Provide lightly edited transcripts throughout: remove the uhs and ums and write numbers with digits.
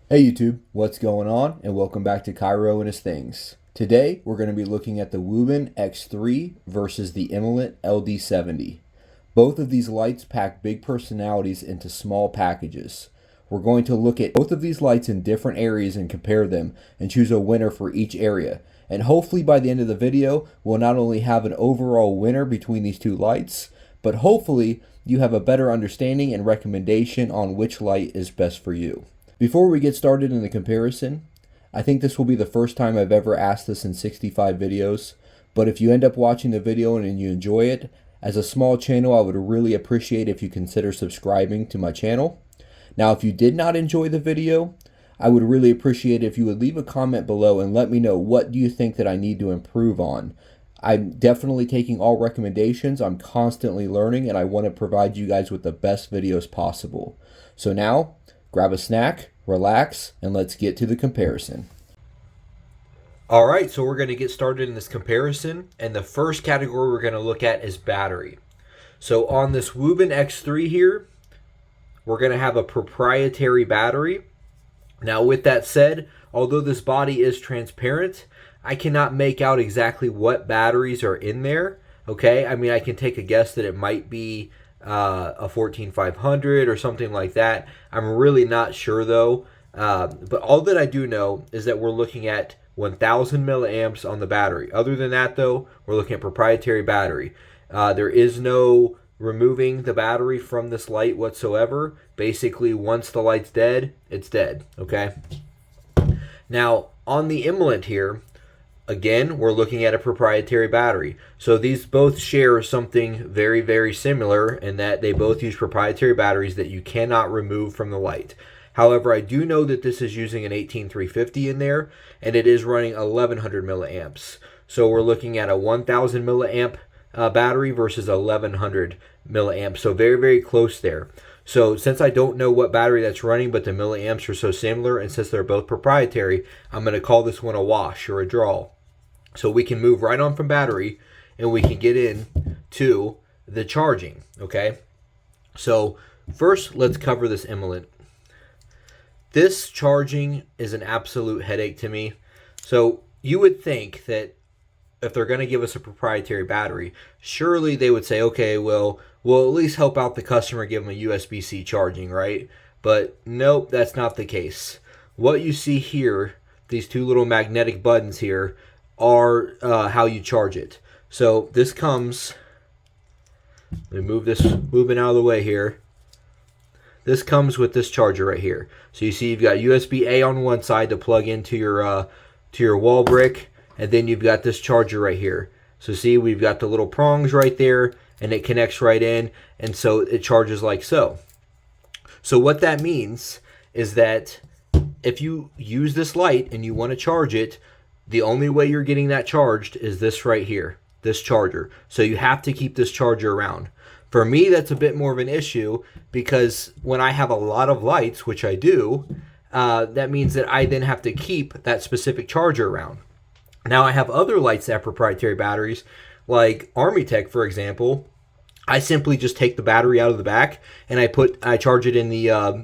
Hey YouTube, what's going on? And welcome back to Cairo and his things. Today we're going to be looking at the Wuben X3 versus the Imalent LD70. Both of these lights pack big personalities into small packages. We're going to look at both of these lights in different areas and compare them and choose a winner for each area. And hopefully by the end of the video, we'll not only have an overall winner between these two lights, but hopefully you have a better understanding and recommendation on which light is best for you. Before we get started in the comparison, I think this will be the first time I've ever asked this in 65 videos, but if you end up watching the video and you enjoy it, as a small channel I would really appreciate if you consider subscribing to my channel. Now if you did not enjoy the video, I would really appreciate if you would leave a comment below and let me know what do you think that I need to improve on. I'm definitely taking all recommendations, I'm constantly learning, and I want to provide you guys with the best videos possible. So now, grab a snack, relax, and let's get to the comparison. Alright, so we're going to get started in this comparison, and the first category we're going to look at is battery. So on this Wuben X3 here, we're going to have a proprietary battery. Now with that said, although this body is transparent, I cannot make out exactly what batteries are in there. Okay, I mean I can take a guess that it might be a 14500 or something like that. I'm really not sure though, but all that I do know is that we're looking at 1000 milliamps on the battery. Other than that though, we're looking at proprietary battery. There is no removing the battery from this light whatsoever. Basically, once the light's dead, it's dead. Okay, now on the Imalent here, again, we're looking at a proprietary battery. So these both share something very, very similar in that they both use proprietary batteries that you cannot remove from the light. However, I do know that this is using an 18350 in there, and it is running 1100 milliamps. So we're looking at a 1000 milliamp battery versus 1100 milliamps. So very, very close there. So since I don't know what battery that's running, but the milliamps are so similar, and since they're both proprietary, I'm going to call this one a wash or a draw. So we can move right on from battery and we can get in to the charging, okay? So first, let's cover this Imalent. This charging is an absolute headache to me. So you would think that if they're going to give us a proprietary battery, surely they would say, okay, well, we'll at least help out the customer, give them a USB-C charging, right? But nope, that's not the case. What you see here, these two little magnetic buttons here, are how you charge it. So this comes, let me move this Wuben out of the way here. This comes with this charger right here. So you see you've got USB-A on one side to plug into your wall brick, and then you've got this charger right here. So see, we've got the little prongs right there, and it connects right in, and so it charges like so. So what that means is that if you use this light and you want to charge it, the only way you're getting that charged is this right here, this charger. So you have to keep this charger around. For me, that's a bit more of an issue because when I have a lot of lights, which I do, that means that I then have to keep that specific charger around. Now I have other lights that have proprietary batteries, like Army Tech, for example. I simply just take the battery out of the back and I charge it in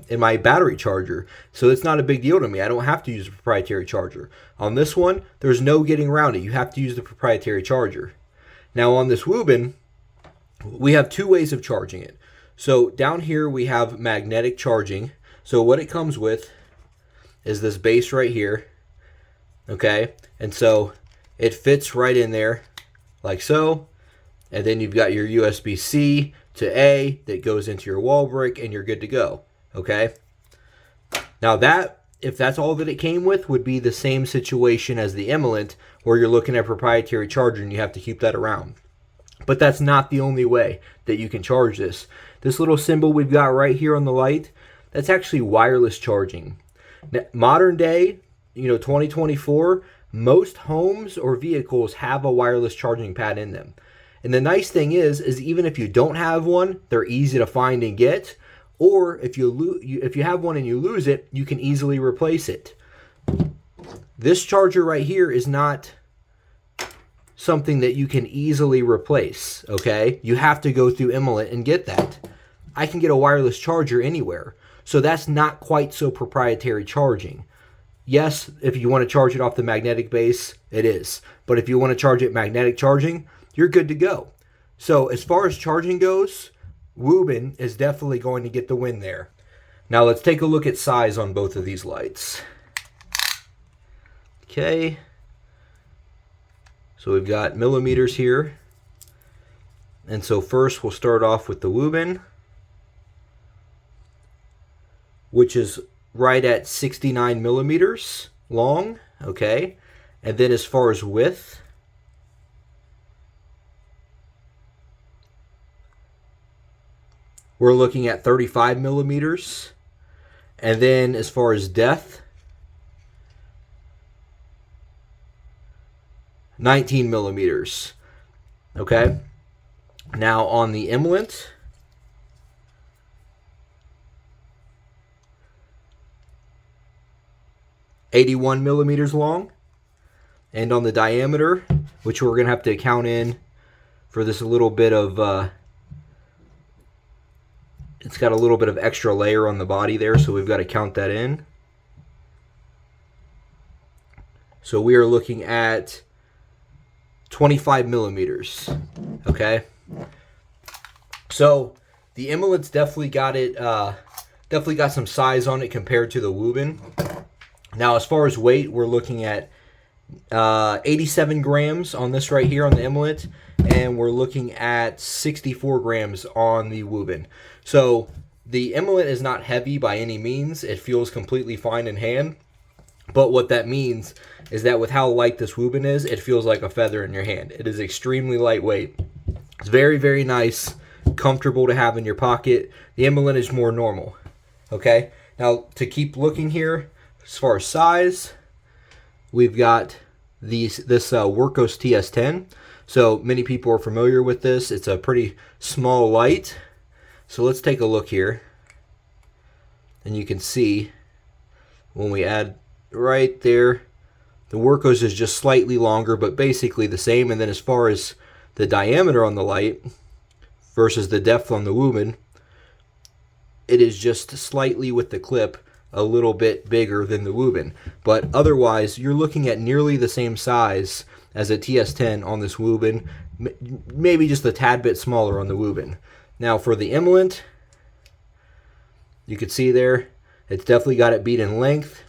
in my battery charger. So it's not a big deal to me. I don't have to use a proprietary charger. On this one, there's no getting around it. You have to use the proprietary charger. Now on this Wuben, we have two ways of charging it. So down here we have magnetic charging. So what it comes with is this base right here. Okay, and so it fits right in there like so. And then you've got your USB-C to A that goes into your wall brick and you're good to go, okay? Now that, if that's all that it came with, would be the same situation as the Imalent where you're looking at proprietary charger and you have to keep that around. But that's not the only way that you can charge this. This little symbol we've got right here on the light, that's actually wireless charging. Now, modern day, 2024, most homes or vehicles have a wireless charging pad in them. And the nice thing is even if you don't have one, they're easy to find and get. Or if you have one and you lose it, you can easily replace it. This charger right here is not something that you can easily replace, okay? You have to go through Imalent and get that. I can get a wireless charger anywhere. So that's not quite so proprietary charging. Yes, if you want to charge it off the magnetic base, it is. But if you want to charge it magnetic charging, you're good to go. So as far as charging goes, Wuben is definitely going to get the win there. Now let's take a look at size on both of these lights. Okay. So we've got millimeters here. And so first we'll start off with the Wuben, which is right at 69 millimeters long, okay? And then as far as width, we're looking at 35 millimeters. And then as far as depth, 19 millimeters, okay? Now on the Imalent, .81 millimeters long, and on the diameter, which we're gonna have to count in for this little bit of, it's got a little bit of extra layer on the body there, so we've got to count that in. So we are looking at 25 millimeters, okay? So the Imalent's definitely got it, definitely got some size on it compared to the Wuben. Now, as far as weight, we're looking at 87 grams on this right here on the Imalent, and we're looking at 64 grams on the Wuben. So the Imalent is not heavy by any means. It feels completely fine in hand. But what that means is that with how light this Wuben is, it feels like a feather in your hand. It is extremely lightweight. It's very, very nice, comfortable to have in your pocket. The Imalent is more normal. Okay, now to keep looking here, as far as size, we've got this Workhorse TS10. So many people are familiar with this. It's a pretty small light. So let's take a look here. And you can see when we add right there, the Workhorse is just slightly longer, but basically the same. And then as far as the diameter on the light versus the depth on the Wuben, it is just slightly with the clip a little bit bigger than the Wuben. But otherwise, you're looking at nearly the same size as a TS10 on this Wuben, maybe just a tad bit smaller on the Wuben. Now for the Imalent, you can see there, it's definitely got it beat in length.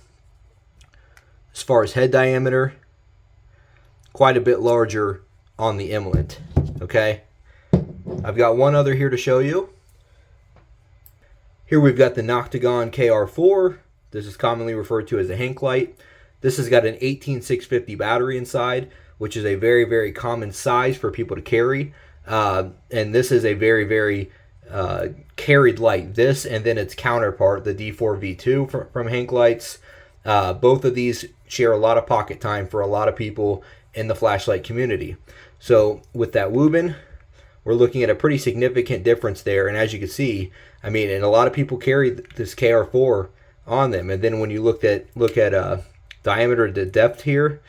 As far as head diameter, quite a bit larger on the Imalent, okay? I've got one other here to show you. Here we've got the Noctagon KR4. This is commonly referred to as a Hank light. This has got an 18650 battery inside, which is a very, very common size for people to carry. And this is a very, very carried light. This and then its counterpart, the D4V2 from Hank lights. Both of these share a lot of pocket time for a lot of people in the flashlight community. So with that Wuben, we're looking at a pretty significant difference there. And as you can see, I mean, and a lot of people carry this KR4 on them. And then when you look at diameter to depth here,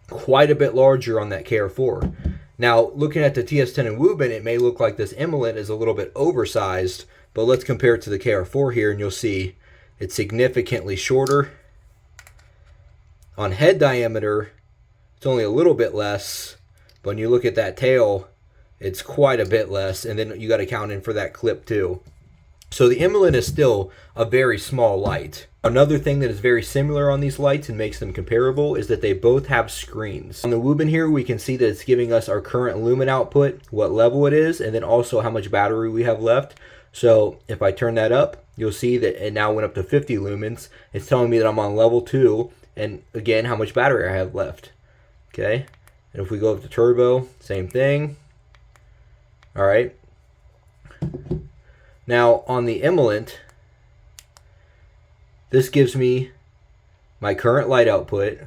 quite a bit larger on that KR4. Now, looking at the TS10 and Wuben, it may look like this Imalent is a little bit oversized, but let's compare it to the KR4 here, and you'll see it's significantly shorter. On head diameter, it's only a little bit less, but when you look at that tail, it's quite a bit less, and then you got to count in for that clip too. So the Imalent is still a very small light. Another thing that is very similar on these lights and makes them comparable is that they both have screens. On the Wuben here, we can see that it's giving us our current lumen output, what level it is, and then also how much battery we have left. So if I turn that up, you'll see that it now went up to 50 lumens. It's telling me that I'm on level 2, and again, how much battery I have left. Okay, and if we go up to turbo, same thing. All right. Now on the Imalent, this gives me my current light output.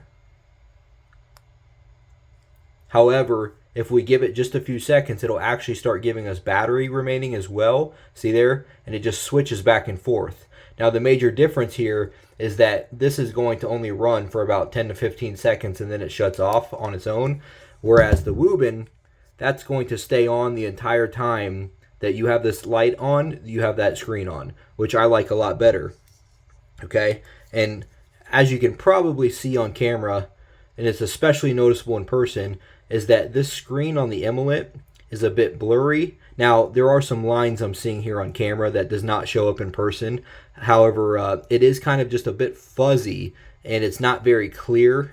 However, if we give it just a few seconds, it'll actually start giving us battery remaining as well. See there? And it just switches back and forth. Now the major difference here is that this is going to only run for about 10 to 15 seconds and then it shuts off on its own. Whereas the Wuben, that's going to stay on the entire time that you have this light on, you have that screen on, which I like a lot better. Okay, and as you can probably see on camera, and it's especially noticeable in person, is that this screen on the Imalent is a bit blurry. Now, there are some lines I'm seeing here on camera that does not show up in person. However, it is kind of just a bit fuzzy, and it's not very clear.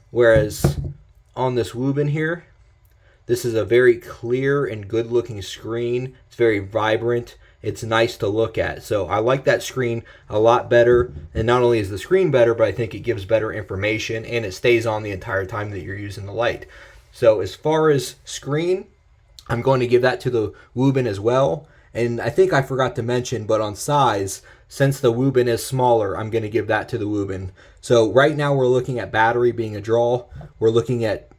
Whereas on this Wuben here, this is a very clear and good looking screen. It's very vibrant. It's nice to look at. So I like that screen a lot better. And not only is the screen better, but I think it gives better information and it stays on the entire time that you're using the light. So as far as screen, I'm going to give that to the Wuben as well. And I think I forgot to mention, but on size, since the Wuben is smaller, I'm going to give that to the Wuben. So right now we're looking at battery being a draw. We're looking at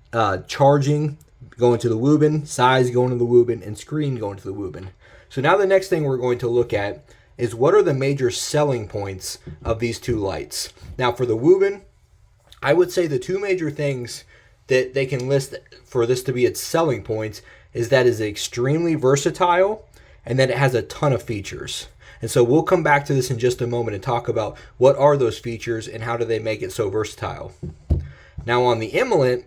charging going to the Wuben, size going to the Wuben, and screen going to the Wuben. So now the next thing we're going to look at is what are the major selling points of these two lights. Now for the Wuben, I would say the two major things that they can list for this to be its selling points is that it's extremely versatile and that it has a ton of features. And so we'll come back to this in just a moment and talk about what are those features and how do they make it so versatile. Now on the Imalent,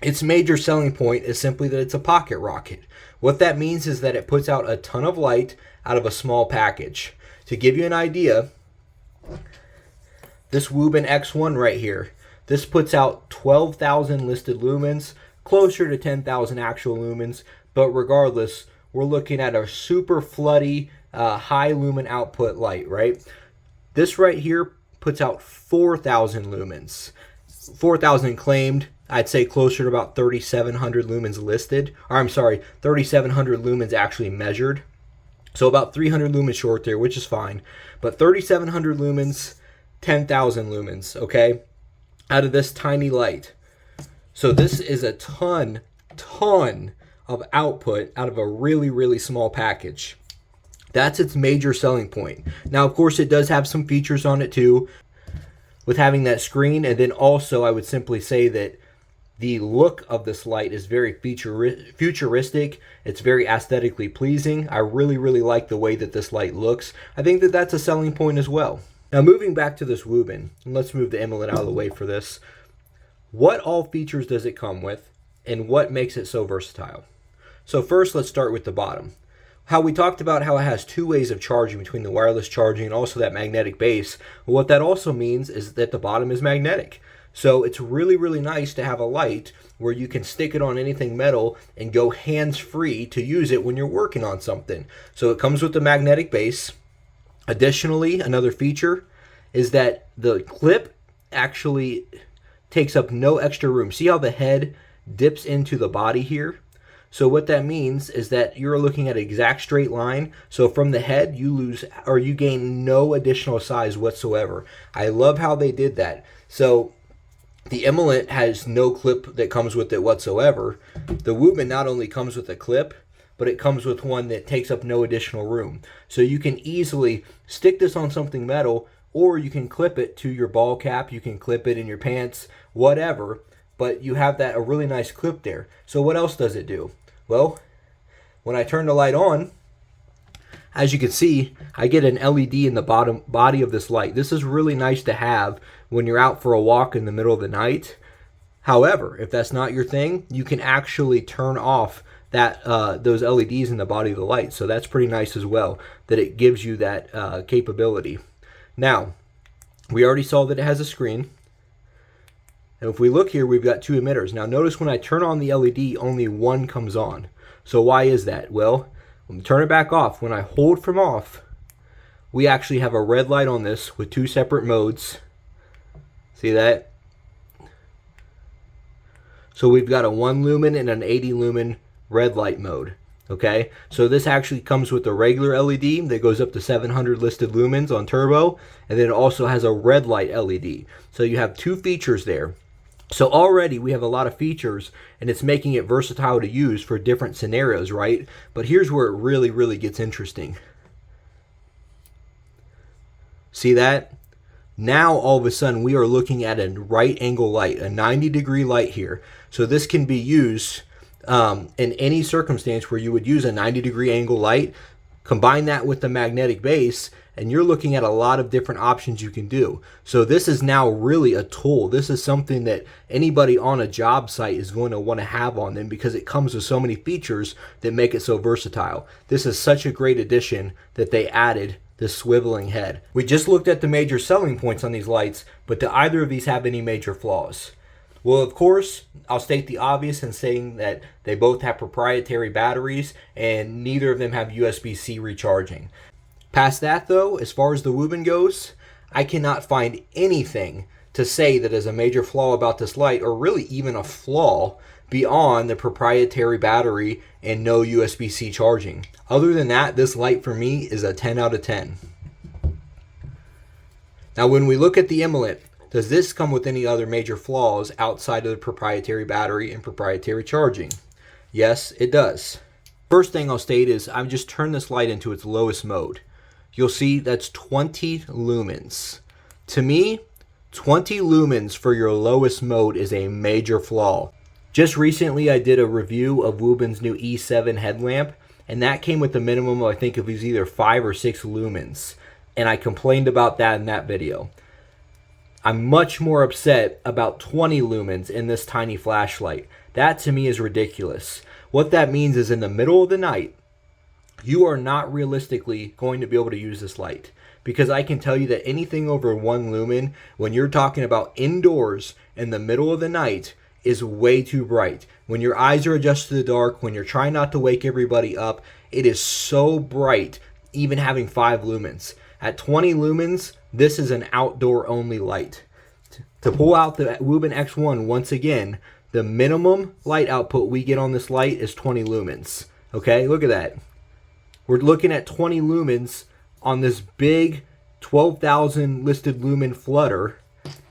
its major selling point is simply that it's a pocket rocket. What that means is that it puts out a ton of light out of a small package. To give you an idea, this Wuben X1 right here, this puts out 12,000 listed lumens, closer to 10,000 actual lumens, but regardless, we're looking at a super floody, high lumen output light, right? This right here puts out 4,000 lumens. 4,000 claimed. I'd say closer to about 3,700 lumens listed. Or I'm sorry, 3,700 lumens actually measured. So about 300 lumens short there, which is fine. But 3,700 lumens, 10,000 lumens, okay? Out of this tiny light. So this is a ton of output out of a really, really small package. That's its major selling point. Now, of course, it does have some features on it too, with having that screen. And then also, I would simply say that the look of this light is very futuristic. It's very aesthetically pleasing. I really, really like the way that this light looks. I think that that's a selling point as well. Now, moving back to this Wuben, and let's move the Imalent out of the way for this. What all features does it come with, and what makes it so versatile? So first, let's start with the bottom. How we talked about how it has two ways of charging between the wireless charging and also that magnetic base. Well, what that also means is that the bottom is magnetic. So it's really, really nice to have a light where you can stick it on anything metal and go hands-free to use it when you're working on something. So it comes with the magnetic base. Additionally, another feature is that the clip actually takes up no extra room. See how the head dips into the body here? So what that means is that you're looking at an exact straight line. So from the head, you lose or you gain no additional size whatsoever. I love how they did that. So the Imalent has no clip that comes with it whatsoever. The Wuben not only comes with a clip, but it comes with one that takes up no additional room. So you can easily stick this on something metal, or you can clip it to your ball cap, you can clip it in your pants, whatever, but you have a really nice clip there. So what else does it do? Well, when I turn the light on, as you can see, I get an LED in the bottom body of this light. This is really nice to have when you're out for a walk in the middle of the night. However, if that's not your thing, you can actually turn off those LEDs in the body of the light. So that's pretty nice as well, that it gives you that capability. Now, we already saw that it has a screen. And if we look here, we've got two emitters. Now notice when I turn on the LED, only one comes on. So why is that? Well, when we turn it back off, when I hold from off, we actually have a red light on this with two separate modes. See that? So we've got a 1 lumen and an 80 lumen red light mode. Okay, so this actually comes with a regular LED that goes up to 700 listed lumens on turbo, and then it also has a red light LED. So you have two features there. So already we have a lot of features, and it's making it versatile to use for different scenarios, right? But here's where it really, really gets interesting. See that? Now all of a sudden we are looking at a right angle light, a 90-degree light here. So this can be used in any circumstance where you would use a 90-degree angle light, combine that with the magnetic base, and you're looking at a lot of different options you can do. So this is now really a tool. This is something that anybody on a job site is going to want to have on them because it comes with so many features that make it so versatile. This is such a great addition that they added this swiveling head. We just looked at the major selling points on these lights, but do either of these have any major flaws? Well, of course, I'll state the obvious in saying that they both have proprietary batteries and neither of them have USB-C recharging. Past that though, as far as the Wuben goes, I cannot find anything to say that is a major flaw about this light, or really even a flaw beyond the proprietary battery and no USB-C charging. Other than that, this light for me is a 10 out of 10. Now when we look at the Imalent, does this come with any other major flaws outside of the proprietary battery and proprietary charging? Yes, it does. First thing I'll state is I've just turned this light into its lowest mode. You'll see that's 20 lumens. To me, 20 lumens for your lowest mode is a major flaw. Just recently I did a review of Wuben's new E7 headlamp, and that came with a minimum of, I think it was either 5 or 6 lumens. And I complained about that in that video. I'm much more upset about 20 lumens in this tiny flashlight. That to me is ridiculous. What that means is in the middle of the night, you are not realistically going to be able to use this light. Because I can tell you that anything over 1 lumen, when you're talking about indoors in the middle of the night, is way too bright. When your eyes are adjusted to the dark, when you're trying not to wake everybody up, it is so bright, even having 5 lumens. At 20 lumens, this is an outdoor only light. To pull out the Wuben X1 once again, the minimum light output we get on this light is 20 lumens. Okay, look at that. We're looking at 20 lumens on this big 12,000 listed lumen flutter,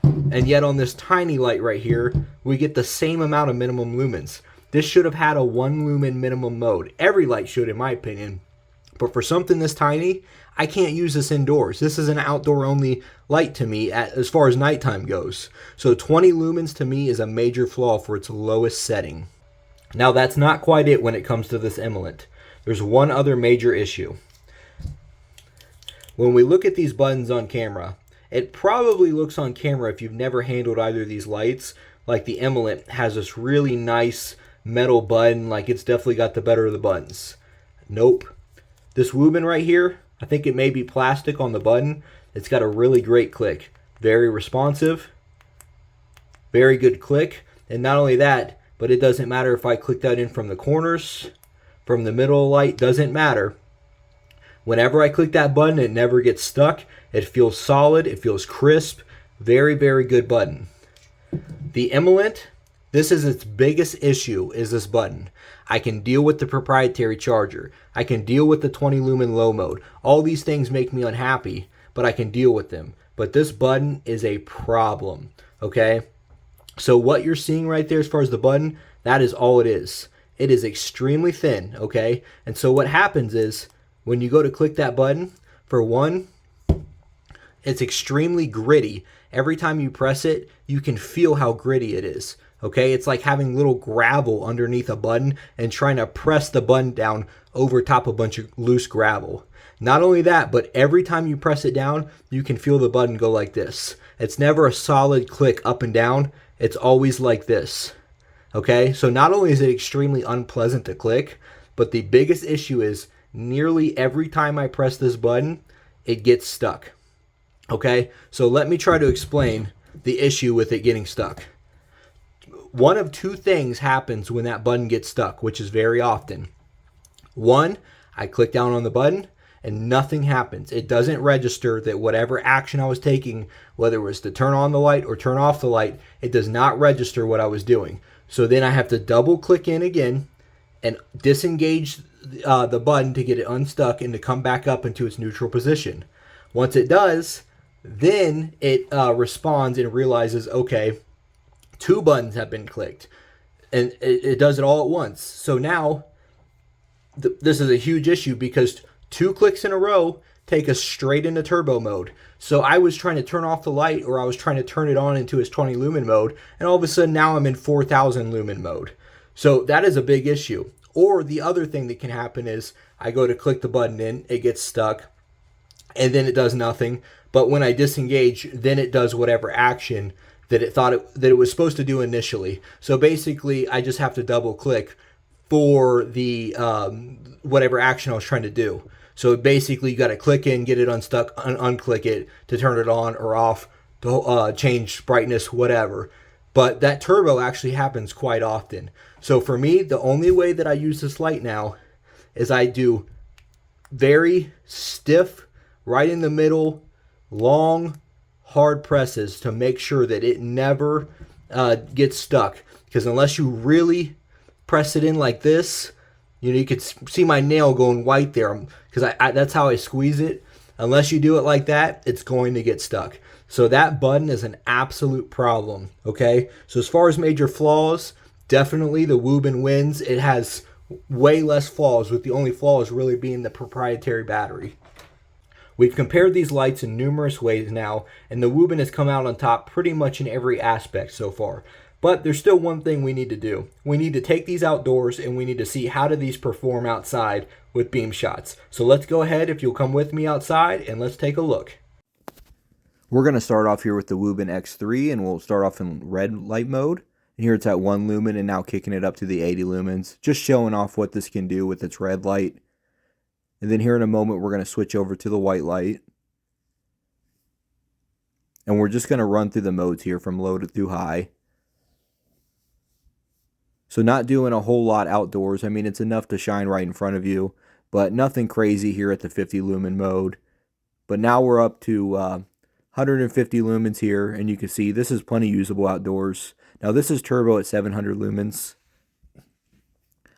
and yet on this tiny light right here, we get the same amount of minimum lumens. This should have had a 1 lumen minimum mode. Every light should, in my opinion. But for something this tiny, I can't use this indoors. This is an outdoor only light to me as far as nighttime goes. So 20 lumens to me is a major flaw for its lowest setting. Now that's not quite it when it comes to this Imalent. There's one other major issue. When we look at these buttons on camera, it probably looks on camera, if you've never handled either of these lights, like the Imalent has this really nice metal button, like it's definitely got the better of the buttons. Nope. This Wuben right here, I think it may be plastic on the button. It's got a really great click. Very responsive. Very good click. And not only that, but it doesn't matter if I click that in from the corners, from the middle light, doesn't matter. Whenever I click that button, it never gets stuck. It feels solid. It feels crisp. Very, very good button. The Imalent, this is its biggest issue, is this button. I can deal with the proprietary charger. I can deal with the 20 lumen low mode. All these things make me unhappy, but I can deal with them. But this button is a problem, okay? So what you're seeing right there as far as the button, that is all it is. It is extremely thin, okay? And so what happens is, when you go to click that button, for one, it's extremely gritty. Every time you press it, you can feel how gritty it is. Okay, it's like having little gravel underneath a button and trying to press the button down over top a bunch of loose gravel. Not only that, but every time you press it down, you can feel the button go like this. It's never a solid click up and down. It's always like this. Okay, so not only is it extremely unpleasant to click, but the biggest issue is nearly every time I press this button, it gets stuck. Okay, so let me try to explain the issue with it getting stuck. One of two things happens when that button gets stuck, which is very often. One, I click down on the button and nothing happens. It doesn't register that whatever action I was taking, whether it was to turn on the light or turn off the light, it does not register what I was doing. So then I have to double click in again and disengage the button to get it unstuck and to come back up into its neutral position. Once it does, then it responds and realizes, okay, 2 buttons have been clicked, and it does it all at once. So now this is a huge issue because 2 clicks in a row take us straight into turbo mode. So I was trying to turn off the light, or I was trying to turn it on into its 20 lumen mode, and all of a sudden now I'm in 4,000 lumen mode. So that is a big issue. Or the other thing that can happen is I go to click the button in, it gets stuck, and then it does nothing. But when I disengage, then it does whatever action that it was supposed to do initially. So basically, I just have to double click for the whatever action I was trying to do. So basically, you got to click in, get it unstuck, unclick it to turn it on or off, to change brightness, whatever. But that turbo actually happens quite often. So for me, the only way that I use this light now is I do very stiff, right in the middle, long, hard presses to make sure that it never gets stuck. Because unless you really press it in like this, you could see my nail going white there, because that's how I squeeze it. Unless you do it like that, it's going to get stuck. So that button is an absolute problem, okay? So as far as major flaws, definitely the Wuben wins. It has way less flaws, with the only flaws really being the proprietary battery. We've compared these lights in numerous ways now, and the Wuben has come out on top pretty much in every aspect so far. But there's still one thing we need to do. We need to take these outdoors, and we need to see how do these perform outside with Beamshots. So let's go ahead, if you'll come with me outside, and let's take a look. We're going to start off here with the Wuben X3, and we'll start off in red light mode. And here it's at 1 lumen and now kicking it up to the 80 lumens, just showing off what this can do with its red light. And then here in a moment, we're going to switch over to the white light. And we're just going to run through the modes here from low to through high. So not doing a whole lot outdoors. I mean, it's enough to shine right in front of you, but nothing crazy here at the 50 lumen mode. But now we're up to 150 lumens here, and you can see this is plenty usable outdoors. Now this is turbo at 700 lumens.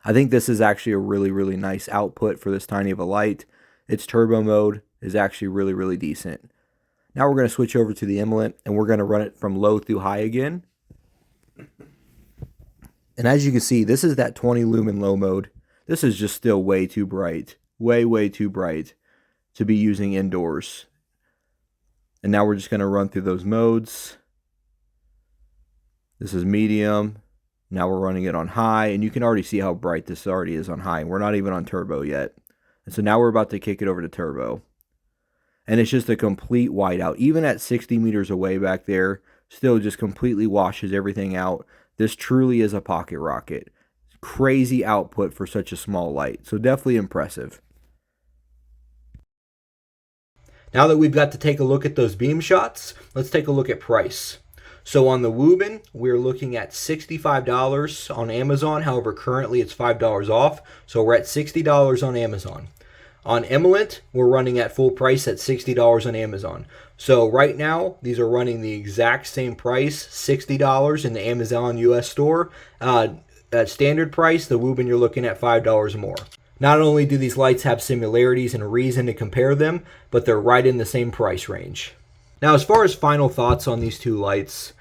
I think this is actually a really, really nice output for this tiny of a light. Its turbo mode is actually really, really decent. Now we're going to switch over to the Imalent, and we're going to run it from low through high again. And as you can see, this is that 20 lumen low mode. This is just still way too bright. Way, way too bright to be using indoors. And now we're just going to run through those modes. This is medium. Now we're running it on high, and you can already see how bright this already is on high. We're not even on turbo yet. And so now we're about to kick it over to turbo. And it's just a complete whiteout. Even at 60 meters away back there, still just completely washes everything out. This truly is a pocket rocket. Crazy output for such a small light. So definitely impressive. Now that we've got to take a look at those Beamshots, let's take a look at price. So on the Wuben, we're looking at $65 on Amazon. However, currently it's $5 off. So we're at $60 on Amazon. On Imalent, we're running at full price at $60 on Amazon. So right now, these are running the exact same price, $60 in the Amazon US store. At standard price, the Wuben, you're looking at $5 more. Not only do these lights have similarities and reason to compare them, but they're right in the same price range. Now, as far as final thoughts on these two lights,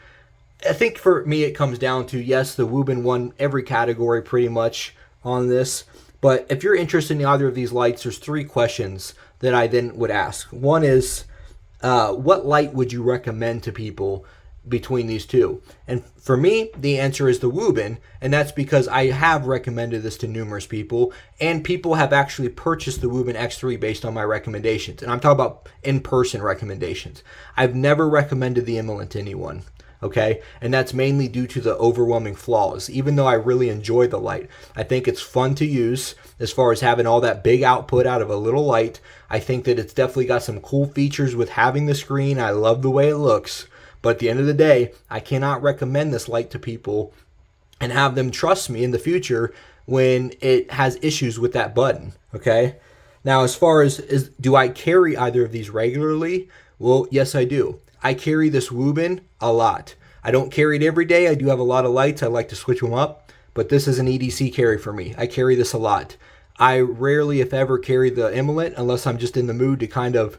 I think for me it comes down to, yes, the Wuben won every category pretty much on this. But if you're interested in either of these lights, there's 3 questions that I then would ask. One is, what light would you recommend to people between these two? And for me, the answer is the Wuben, and that's because I have recommended this to numerous people, and people have actually purchased the Wuben X3 based on my recommendations. And I'm talking about in-person recommendations. I've never recommended the Imalent to anyone. Okay, and that's mainly due to the overwhelming flaws. Even though I really enjoy the light, I think it's fun to use as far as having all that big output out of a little light. I think that it's definitely got some cool features with having the screen. I love the way it looks, but at the end of the day, I cannot recommend this light to people and have them trust me in the future when it has issues with that button. Okay, now as far as do I carry either of these regularly? Well, yes, I do. I carry this Wuben a lot. I don't carry it every day. I do have a lot of lights. I like to switch them up, but this is an EDC carry for me. I carry this a lot. I rarely, if ever, carry the Imalent unless I'm just in the mood to kind of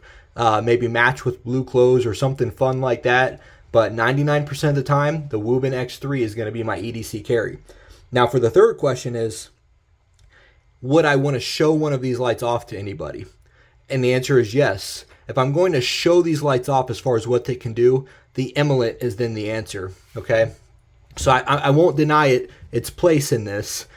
maybe match with blue clothes or something fun like that. But 99% of the time, the Wuben X3 is going to be my EDC carry. Now, for the third question is, would I want to show one of these lights off to anybody? And the answer is yes. If I'm going to show these lights off as far as what they can do, the Imalent is then the answer, okay? So I won't deny its place in this.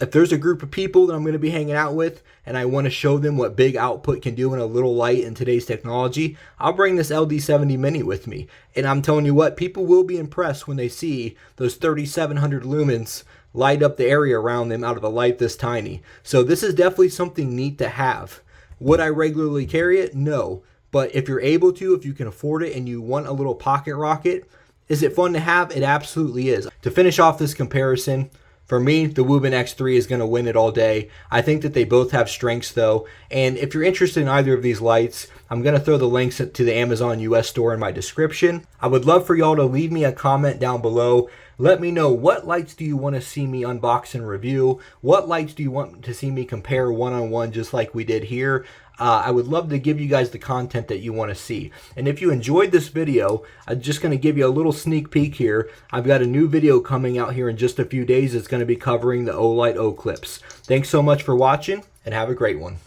If there's a group of people that I'm going to be hanging out with and I want to show them what big output can do in a little light in today's technology, I'll bring this LD70 Mini with me. And I'm telling you what, people will be impressed when they see those 3700 lumens light up the area around them out of a light this tiny. So this is definitely something neat to have. Would I regularly carry it? No. But if you're able to, if you can afford it and you want a little pocket rocket, is it fun to have? It absolutely is. To finish off this comparison, for me, the Wuben X3 is going to win it all day. I think that they both have strengths, though. And if you're interested in either of these lights, I'm going to throw the links to the Amazon US store in my description. I would love for y'all to leave me a comment down below. Let me know, what lights do you want to see me unbox and review? What lights do you want to see me compare one-on-one just like we did here? I would love to give you guys the content that you want to see. And if you enjoyed this video, I'm just going to give you a little sneak peek here. I've got a new video coming out here in just a few days. It's going to be covering the Olight Eclipse. Thanks so much for watching, and have a great one.